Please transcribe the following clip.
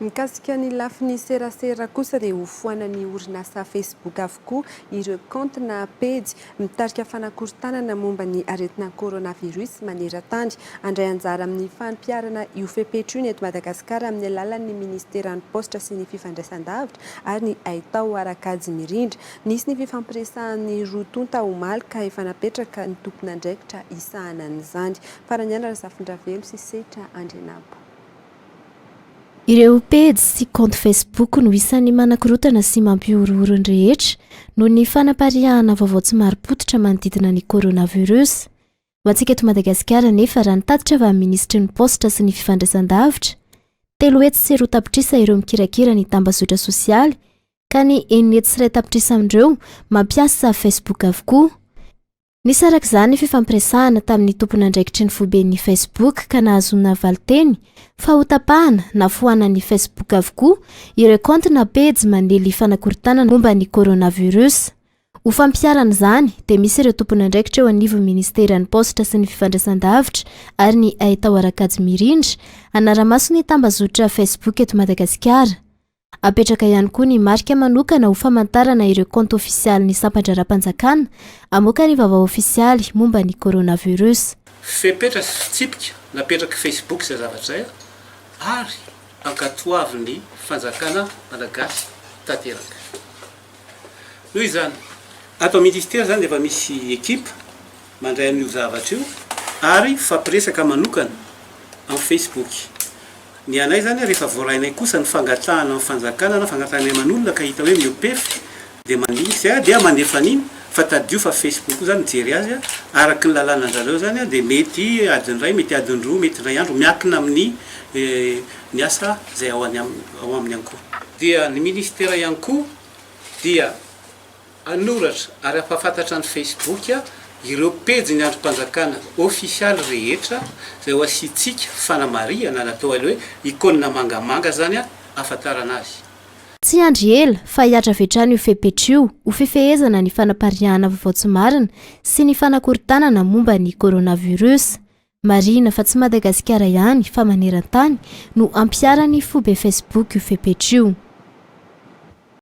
Mikasika ny lafiny serasera kosa dia hofoanany orinasa Facebook avokoa ireo compte na page mitarika fanakorontanana momba ny aretina coronavirus maneran-tany. Andray anjara amin'ny fampiarana io fepetra io eto Madagasikara amin'ny alalan'ny ministeran'ny posta sy ny fifandraisan-davitra ary ny Aitao Arakajy Mirindra. Nisy ny fifampiresahan'ny Rotonta omaly ka efa napetraka ny tompon'andraikitra isahanan'izany. Farany ihany Rasafindravelo sy Setra Andrianabo. Ireo page sy compte Facebook no isan'ny manakorotana sy mampiorohoro ny rehetra noho ny fanaparihana vaovao tsy maro-potitra manodidina ny coronavirus. Ho antsika eto Madagasikara nefa raha nitatitra avy amin'ny ministry ny posta sy ny fifandraisan-davitra, telo hetsy sy roa tapitrisa ireo mikirakira ny tambazotra sosialy ka ny enina hetsy sy iray tapitrisa amin'ireo mampiasa Facebook avokoa. Nisy arak'izany fifampiresahana tamin'ny tompon'andraikitry ny foben'ny Facebook ka nahazona valiteny fa ho tapahana na foanan'ny Facebook avokoa ireo compte na page mandeha fanakorontanana momba ny coronavirus. Ho fampiarana izany dia misy ireo tompon'andraikitra eo anivon'ny ministeran'ny posta sy ny fifandraisan-davitra ary ny Aitao Arakajy Mirindra anara-maso ny tambazotra Facebook eto Madagasikara. Apetraka ihany koa ny marika manokana ho famantarana ireo compte ofisialy ny sampandraram-panjakana amoaka ny vaovao ofisialy momba ny coronavirus. Fepetra fitsipika napetraka Facebook izay zavatra zay ary ankatoavin'ny fanjakana malagasy tanteraka. Noho izany ato ministera zany efa misy ekipa mandray amin'io zavatra io ary fampiresaka manokana amin'ny Facebook. Ny anay zany rehefa voarainay kosa ny fangatahana amin'ny fanjakana na fangatanay aman'olona ka hita hoe miopefy dia mandisy dia mandefa niny fa tadio fa Facebook zany mijery azy araky ny lalàna anjareo zany dia mety adiny ray mety adiny roa mety ray andro miankina amin'ny ny asa zay ao aminy ihany koa. Dia ny ministera ihany koa dia anoratra ary ampafantatra ny Facebook ireo pejy ny androm-panjakana ofisialy rehetra zay ho asitsika fanamariana natao hoe ikonina mangamanga zany afantarana azy. Tsy andry ela fa hiatra vetrany io fepetra io ho fifehezana ny fanaparihana vaovao tsy marina sy ny fanakorontanana momba ny coronavirus. Marina fa tsy Madagasikara ihany fa maneran-tany no ampiarany fobe Facebook io fepetra io.